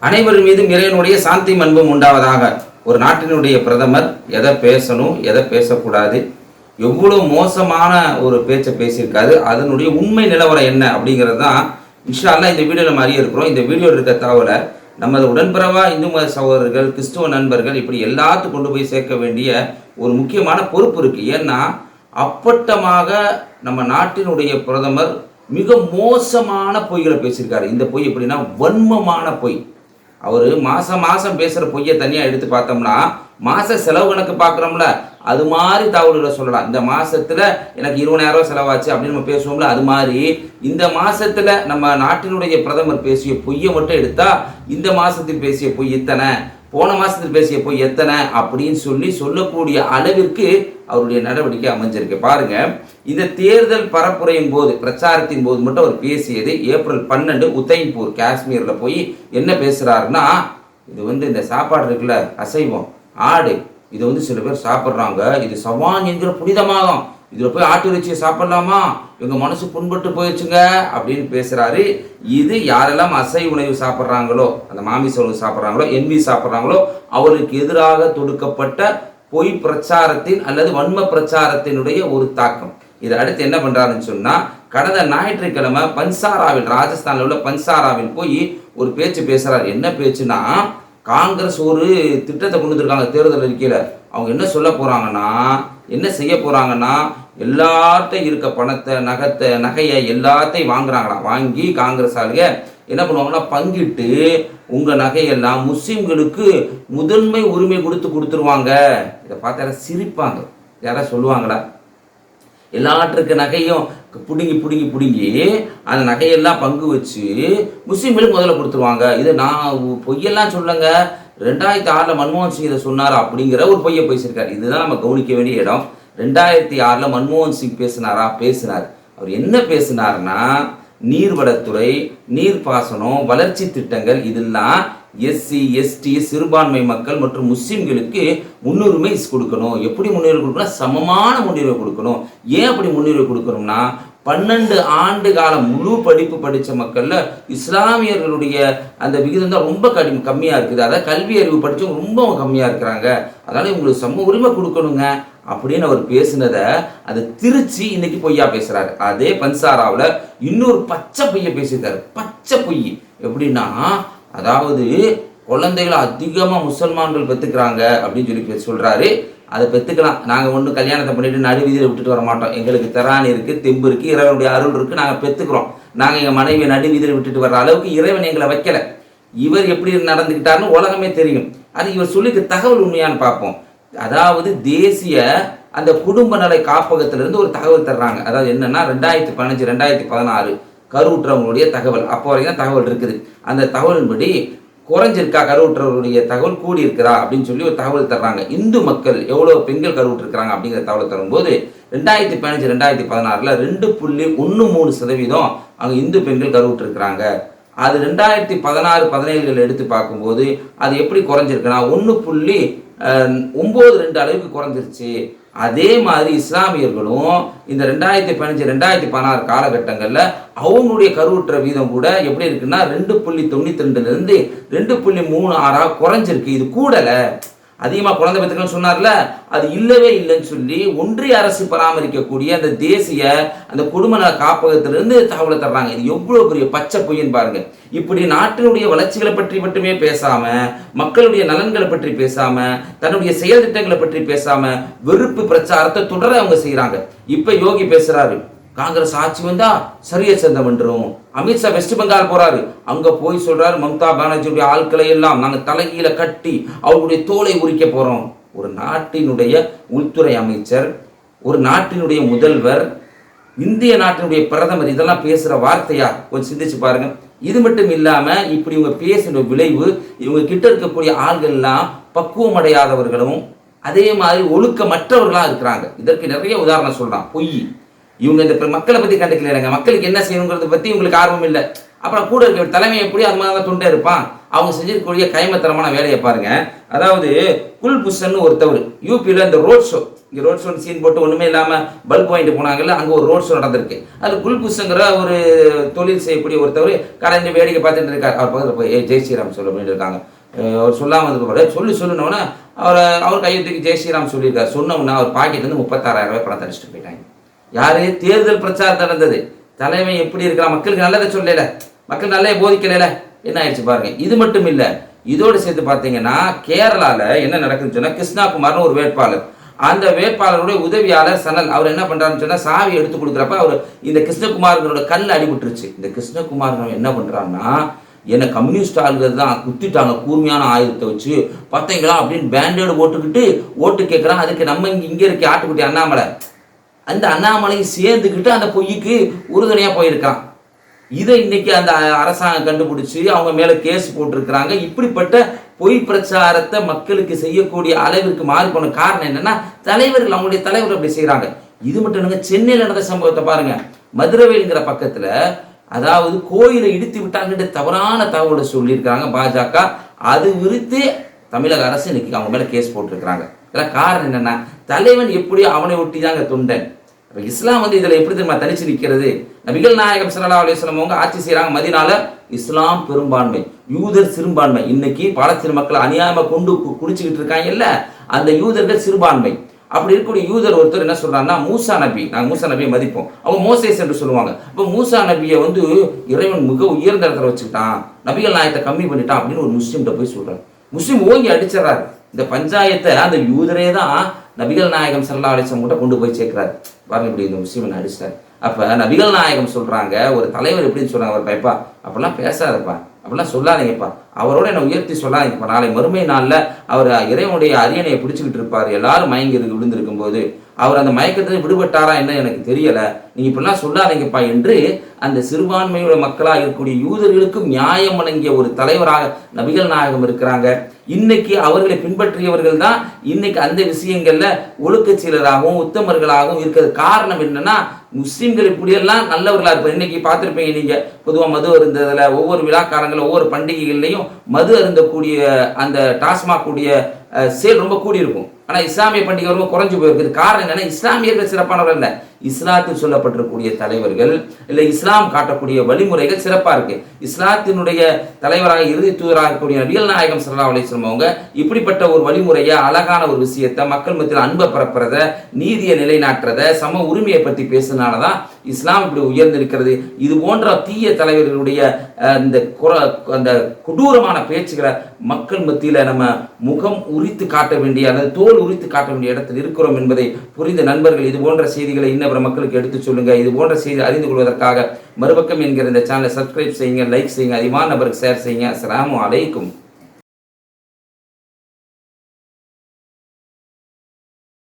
அனைவர் மீதும் இறைவனுடைய சாந்தி அன்பும் உண்டாவதாக. ஒரு நாட்டினுடைய பிரதமர் எதை பேசணும், எதை பேசக்கூடாது, எவ்வளோ மோசமான ஒரு பேச்சை பேசியிருக்காரு, அதனுடைய உண்மை நிலவரம் என்ன அப்படிங்கிறது தான் இன்ஷா அல்லாஹ் இந்த வீடியோவில் நம்ம அறிய இருக்கிறோம். இந்த வீடியோவில் இருக்க தகவலை நமது உடன்பிறவா இந்து மத சகோதரர்கள், கிறிஸ்துவ நண்பர்கள், இப்படி எல்லாத்துக்கும் கொண்டு போய் சேர்க்க வேண்டிய ஒரு முக்கியமான பொறுப்பு இருக்குது. ஏன்னா அப்பட்டமாக நம்ம நாட்டினுடைய பிரதமர் மிக மோசமான பொய்களை பேசியிருக்காரு. இந்த பொய் எப்படின்னா வன்மமான பொய். அவர் மாதம் பேசுகிற பொய்யை தனியாக எடுத்து பார்த்தோம்னா மாத செலவு கணக்கு பார்க்குறோம்ல, அது மாதிரி தகவல்களை சொல்லலாம். இந்த மாதத்தில் எனக்கு 20,000 செலவாச்சு அப்படின்னு நம்ம பேசுவோம்ல, அது மாதிரி இந்த மாதத்தில் நம்ம நாட்டினுடைய பிரதமர் பேசிய பொய்யை மட்டும் எடுத்தால் இந்த மாதத்தில் பேசிய பொய் இத்தனை, போன மாதத்தில் பேசிய பொய் எத்தனை அப்படின்னு சொல்லக்கூடிய அளவிற்கு அவருடைய நடவடிக்கை அமைஞ்சிருக்கு. பாருங்க, இந்த தேர்தல் பரப்புரையின் போது, பிரச்சாரத்தின் போது மட்டும் அவர் பேசியது ஏப்ரல் 12 உதய்பூர் காஷ்மீர்ல போய் என்ன பேசுறாருன்னா, இது இந்த சாப்பாடு இருக்குல்ல, அசைவம் ஆடு, இது சில பேர் சாப்பிட்றாங்க, இது சவான் என்கிற புனிதமாகும், இதில் போய் ஆட்டு இறைச்சியை சாப்பிடலாமா, எங்கள் மனசு புண்பட்டு போயிடுச்சுங்க அப்படின்னு பேசுகிறாரு. இது யாரெல்லாம் அசைவ உணவு சாப்பிட்றாங்களோ, அந்த மாமிச உணவு சாப்பிட்றாங்களோ, என்வி சாப்பிட்றாங்களோ, அவருக்கு எதிராக தொடுக்கப்பட்ட பொய் பிரச்சாரத்தின் அல்லது வன்ம பிரச்சாரத்தினுடைய ஒரு தாக்கம். இதை அடுத்து என்ன பண்ணுறாருன்னு சொன்னால், கடந்த ஞாயிற்றுக்கிழமை பன்சாராவில், ராஜஸ்தானில் உள்ள பன்சாராவில் போய் ஒரு பேச்சு பேசுகிறார். என்ன பேச்சுன்னா, காங்கிரஸ் ஒரு திட்டத்தை கொண்டு வந்திருக்காங்க தேர்தல் அறிக்கையில். அவங்க என்ன சொல்ல போகிறாங்கன்னா, என்ன செய்ய போகிறாங்கன்னா, எல்லார்ட்டையும் இருக்க பணத்தை, நகையை எல்லாத்தையும் வாங்குறாங்களாம். வாங்கி காங்கிரஸ் ஆளுங்க என்ன பண்ணுவாங்கன்னா, பங்கிட்டு உங்கள் நகையெல்லாம் முஸ்லீம்களுக்கு முதன்மை உரிமை கொடுத்துருவாங்க. இதை பார்த்து யாராவது சிரிப்பாங்க, யாராவது சொல்லுவாங்களா? எல்லாற்றுக்கு நகையும் பிடுங்கி அந்த நகையெல்லாம் பங்கு வச்சு முஸ்லீம்களுக்கு முதல்ல கொடுத்துருவாங்க. இது நான் பொய்யெல்லாம் சொல்லுங்க, 2006 மன்மோகன் சிங் இதை சொன்னார் அப்படிங்கிற ஒரு பொய்யை பேசியிருக்காரு. இதுதான் நம்ம கவனிக்க வேண்டிய இடம். 2006 மன்மோகன் சிங் பேசினார். அவர் என்ன பேசினார்னா, நீர்வளத்துறை, நீர்ப்பாசனம், வளர்ச்சி திட்டங்கள், இதெல்லாம் எஸ்சி எஸ்டி சிறுபான்மை மக்கள் மற்றும் முஸ்லீம்களுக்கு முன்னுரிமை கொடுக்கணும். எப்படி முன்னுரிமை கொடுக்கணும்? சமமான முன்னுரிமை கொடுக்கணும். ஏன் அப்படி முன்னுரிமை கொடுக்கணும்னா, 12 ஆண்டு காலம் முழு படிப்பு படித்த மக்களில் இஸ்லாமியர்களுடைய அந்த விகிதம் தான் ரொம்ப கம்மியாக இருக்குது. அதாவது கல்வி அறிவு படித்தவங்க ரொம்ப கம்மியாக இருக்கிறாங்க. அதனால் இவங்களுக்கு சம உரிமை கொடுக்கணுங்க அப்படின்னு அவர் பேசினதை அதை திருச்சி இன்னைக்கு பொய்யா பேசுகிறாரு. அதே பன்சாராவில் இன்னொரு பச்சை பொய்யை பேசியிருக்காரு. பச்சை பொய் எப்படின்னா, அதாவது குழந்தைகளை அதிகமாக முசல்மான்கள் பெற்றுக்கிறாங்க அப்படின்னு சொல்லி சொல்கிறாரு. அதை பெற்றுக்கலாம், நாங்கள் ஒன்றும் கல்யாணத்தை பண்ணிவிட்டு நடுவீதியில் விட்டுட்டு வர மாட்டோம், எங்களுக்கு திராணி இருக்குது, தெம்பு இருக்குது, இறைவனுடைய அருள் இருக்குது, நாங்கள் பெற்றுக்கிறோம், நாங்கள் எங்கள் மனைவியை நடுவீதியில் விட்டுட்டு வர்ற அளவுக்கு இறைவன் எங்களை வைக்கலை. இவர் எப்படி நடந்துக்கிட்டாருன்னு உலகமே தெரியும். அது இவர் சொல்லிக்க தகவல் உண்மையான்னு பார்ப்போம். அதாவது தேசிய அந்த குடும்ப நல காப்பகத்திலிருந்து ஒரு தகவல் தர்றாங்க. அதாவது என்னன்னா, 2015 2016 கருவுற்றவங்களுடைய தகவல், அப்போ வரைக்கும் தான் தகவல் இருக்குது. அந்த தகவலின்படி குறைஞ்சிருக்கா கருவுற்றவர்களுடைய தகவல், கூடி இருக்கிறா அப்படின்னு சொல்லி ஒரு தகவல் தர்றாங்க. இந்து மக்கள் எவ்வளோ பெண்கள் கருவுற்றிருக்கிறாங்க அப்படிங்கிற தகவல் தரும்போது 2015 2016 2.13% அங்கே இந்து பெண்கள் கருவுற்றிருக்கிறாங்க. அது 2016-17 எடுத்து பார்க்கும்போது அது எப்படி குறைஞ்சிருக்குன்னா 1.92 அளவுக்கு குறைஞ்சிருச்சு. அதே மாதிரி இஸ்லாமியர்களும் இந்த 2015 2016 காலகட்டங்களில் அவங்களுடைய கருவுற்ற வீதம் கூட எப்படி இருக்குன்னா 2.92 2.36 குறைஞ்சிருக்கு. இது கூடலை, அதிகமாக குழந்தை பெற்றுக்கணும்னு சொன்னார்ல, அது இல்லவே இல்லைன்னு சொல்லி ஒன்றிய அரசு பராமரிக்கக்கூடிய அந்த தேசிய அந்த குடும்ப நல காப்பகத்திலிருந்து தகவலை தர்றாங்க. இது எவ்வளோ பெரிய பச்சை பொய்ன்னு பாருங்க. இப்படி நாட்டினுடைய வளர்ச்சிகளை பற்றி மட்டுமே பேசாம, மக்களுடைய நலன்களை பற்றி பேசாம, தன்னுடைய செயல் திட்டங்களை பற்றி பேசாம வெறுப்பு பிரச்சாரத்தை தொடர அவங்க செய்யறாங்க. இப்ப யோகி பேசுறாரு, காங்கிரஸ் ஆட்சி வந்தா சரிய சந்தம் என்றும். அமித்ஷா வெஸ்ட் பெங்கால் போறாரு, அங்க போய் சொல்றாரு, மம்தா பானர்ஜியுடைய ஆட்களை எல்லாம் நாங்கள் தலைகீழ கட்டி அவருடைய தோலை உரிக்க போறோம். ஒரு நாட்டினுடைய உள்துறை அமைச்சர், ஒரு நாட்டினுடைய முதல்வர், இந்திய நாட்டினுடைய பிரதமர் இதெல்லாம் பேசுற வார்த்தையா? கொஞ்சம் சிந்திச்சு பாருங்க. இது மட்டும் இல்லாம இப்படி இவங்க பேசுற விளைவு, இவங்க கிட்ட இருக்கக்கூடிய ஆள்கள் எல்லாம் பக்குவம் அடையாதவர்களும் அதே மாதிரி ஒழுக்கமற்றவர்களா இருக்கிறாங்க. இதற்கு நிறைய உதாரணம் சொல்றான். பொய், இவங்க இந்த மக்களை பத்தி கண்டுக்கலைங்க, மக்களுக்கு என்ன செய்யணுங்கிறத பத்தி இவங்களுக்கு ஆர்வம் இல்லை. அப்புறம் கூட இருக்க தலைமை எப்படி அது மாதிரி தொண்டை இருப்பான். அவங்க செஞ்சிருக்கக்கூடிய கைமத்தனமான வேலையை பாருங்க. அதாவது குல்புஷன் ஒருத்தவர் யூபியில் இந்த ரோட் ஷோ, இங்கே ரோட் ஷோ சீன் போட்டு ஒன்றுமே இல்லாமல் பல்ப் வாங்கிட்டு போனாங்கல்ல, அங்கே ஒரு ரோட் ஷோ நடந்திருக்கு. அது குல்புஷங்கிற ஒரு தொழில் செய்யக்கூடிய ஒருத்தவர் கடைந்து வேடிக்கை பார்த்துட்டு இருக்கார். அவர் பக்கத்தில் போய் ஜெய் ஸ்ரீராம் சொல்ல அப்படின்னு இருக்காங்க. அவர் சொல்லாமல் இருக்க சொல்லணுன்னா அவர் கையெழுத்துக்கு ஜெய் ஸ்ரீராம் சொல்லியிருக்காரு. சொன்னோம்னா அவர் பாக்கெட்லேருந்து 36,000 ரூபாய் பணத்தை அடிச்சுட்டு போயிட்டாங்க. யாரு? தேர்தல் பிரச்சாரம் நடந்தது. தலைவன் எப்படி இருக்கிறான், மக்களுக்கு நல்லதை சொல்லல, மக்கள் நல்ல போதிக்கல, என்ன ஆயிடுச்சு பாருங்க. இது மட்டும் இல்லை, இதோடு சேர்த்து பார்த்தீங்கன்னா கேரளாவில் என்ன நடக்குதுன்னு சொன்னால், கிருஷ்ணகுமார்னு ஒரு வேட்பாளர், அந்த வேட்பாளருடைய உதவியாளர் சனல் அவர் என்ன பண்ணுறாருன்னு சொன்னால், சாவி எடுத்து கொடுக்குறப்ப அவர் இந்த கிருஷ்ணகுமாரோட கல் அடிபட்டுருச்சு. இந்த கிருஷ்ணகுமார் என்ன பண்ணுறான்னா, என்னை கம்யூனிஸ்ட் ஆளுகள் தான் குத்திட்டாங்க கூர்மையான ஆயுதத்தை வச்சு பார்த்தீங்களா அப்படின்னு பேண்டேடு போட்டுக்கிட்டு ஓட்டு கேட்குறான். அதுக்கு நம்ம இங்கே இருக்க ஆட்டுக்குட்டி அண்ணாமலை, அந்த அண்ணாமலையும் சேர்ந்துக்கிட்டு அந்த பொய்யுக்கு உறுதுணையாக போயிருக்கான். இதை இன்னைக்கு அந்த அரசாங்கம் கண்டுபிடிச்சி அவங்க மேலே கேஸ் போட்டிருக்கிறாங்க. இப்படிப்பட்ட பொய் பிரச்சாரத்தை மக்களுக்கு செய்யக்கூடிய அளவிற்கு மாறி போன காரணம் என்னன்னா, தலைவர்கள், அவங்களுடைய தலைவர்கள் அப்படி செய்கிறாங்க. இது மட்டும் இல்லைங்க, சென்னையில் நடந்த சம்பவத்தை பாருங்க. மதுரவேல்ங்கிற பக்கத்தில் அதாவது கோயிலை இடித்து விட்டாங்கன்னு தவறான தகவலை சொல்லியிருக்கிறாங்க பாஜக. அது குறித்து தமிழக அரசு இன்னைக்கு அவங்க மேலே கேஸ் போட்டிருக்கிறாங்க. இதெல்லாம் காரணம் என்னன்னா, தலைவன் எப்படியோ அவனை ஒட்டி தாங்க தொண்டன். இஸ்லாம் இதில் எப்படி தெரியுமா தனிச்சு நிற்கிறது? நபிகள் நாயகம் ஸல்லல்லாஹு அலைஹி வஸல்லம் அவங்க ஆட்சி செய்கிறாங்க மதீனால. இஸ்லாம் பெரும்பான்மை, யூதர் சிறுபான்மை. இன்னைக்கு பாலஸ்தீன மக்கள் அநியாயமாக கொண்டு குடிச்சுக்கிட்டு இருக்காங்க இல்ல, அந்த யூதர்கள் சிறுபான்மை. அப்படி இருக்கக்கூடிய யூதர் ஒருத்தர் என்ன சொல்றாங்கன்னா, மூசா நபி, நாங்கள் மூசா நபியை மதிப்போம், அவங்க மோசேஸ் என்று சொல்லுவாங்க. அப்போ மூசா நபியை இறைவன் மிக உயர்ந்த இடத்துல வச்சுக்கிட்டான், நபிகள் நாயகத்தை கம்மி பண்ணிட்டான் அப்படின்னு ஒரு முஸ்லீம்கிட்ட போய் சொல்றாரு. முஸ்லீம் ஓங்கி அடிச்சிடறாரு. இந்த பஞ்சாயத்தை அந்த யூதரே தான் நபிகள் நாயகம் ஸல்லல்லாஹு அலைஹி வஸல்லம் கிட்ட கொண்டு போய் சேர்க்கிறாரு. பாருங்க இப்படி இந்த முஸ்லீம் அடிச்சிட்டாரு. அப்போ நபிகள் நாயகம் சொல்றாங்க, ஒரு தலைவர் எப்படின்னு சொல்றாங்க, அவர் பயப்பா அப்படிலாம் பேசாதப்பா, அப்படிலாம் சொல்லாதீங்கப்பா, அவரோட என்னை உயர்த்தி சொல்லாதீங்கப்பா, நாளை மறுமை நாளில் அவர் இறைவனுடைய அரியணையை பிடிச்சிக்கிட்டு இருப்பார், எல்லாரும் மயங்கி விழுந்திருக்கும் போது அவர் அந்த மயக்கத்தில் விடுபட்டாரா என்ன எனக்கு தெரியலை, நீங்கள் இப்படிலாம் சொல்லாதீங்கப்பா என்று அந்த சிறுபான்மையுடைய மக்களாக இருக்கக்கூடிய யூதர்களுக்கும் நியாயம் வழங்கிய ஒரு தலைவராக நபிகள் நாயகம் இருக்கிறாங்க. இன்னைக்கு அவர்களை பின்பற்றியவர்கள் தான் இன்னைக்கு அந்த விஷயங்கள்ல ஒழுக்கச்சீலராகவும் உத்தமர்களாகவும் இருக்கிறது. காரணம் என்னன்னா, முஸ்லீம்கள் இப்படியெல்லாம் நல்லவர்களாக இருப்பார். இன்னைக்கு பார்த்துருப்பீங்க நீங்க, பொதுவாக மது அருந்ததில் ஒவ்வொரு விழாக்காரங்களும் ஒவ்வொரு பண்டிகைகள்லையும் மது அருந்தக்கூடிய அந்த டாஸ்மாக் கூடிய சேல் ரொம்ப கூடி இருக்கும். ஆனால் இஸ்லாமிய பண்டிகை ரொம்ப குறைஞ்சு போயிருக்குது. காரணம் என்னன்னா, இஸ்லாமியர்கள் சிறப்பானவர்கள் இல்லை, இஸ்லாத்தில் சொல்லப்பட்டிருக்கக்கூடிய தலைவர்கள் இல்லை இஸ்லாம் காட்டக்கூடிய வழிமுறைகள் சிறப்பாக இருக்கு. இஸ்லாத்தினுடைய தலைவராக இறுதி தூதராக இருக்கக்கூடிய நபிகள் நாயகம் ஸல்லல்லாஹு அலைஹி வஸல்லம் அவங்க இப்படிப்பட்ட ஒரு வழிமுறையை, அழகான ஒரு விஷயத்தை, மக்கள் மத்தியில் அன்பை பரப்புறத, நீதியை நிலைநாட்டுறத, சம உரிமையை பற்றி பேசுனாலதான் இஸ்லாம் இப்படி உயர்ந்திருக்கிறது. இது போன்ற தீய தலைவர்களுடைய அந்த கொடூரமான பேச்சுக்களை மக்கள் மத்தியில் நம்ம முகம் உரித்து காட்ட வேண்டிய அல்லது தோல் உரித்து காட்ட வேண்டிய இடத்தில் இருக்கிறோம் என்பதை புரிந்த நண்பர்கள் இது போன்ற செய்திகளை இன்னும் மக்களுக்கு எடுத்து சொல்லுங்க. இது போன்ற செய்தி அறிந்து கொள்வதற்காக மறுபக்கம் என்கிற இந்த சேனலை சப்ஸ்கிரைப் செய்யுங்க, லைக் செய்யுங்க, அதிகமான நபருக்கு ஷேர் செய்யுங்க. அஸ்ஸலாமு அலைக்கும்.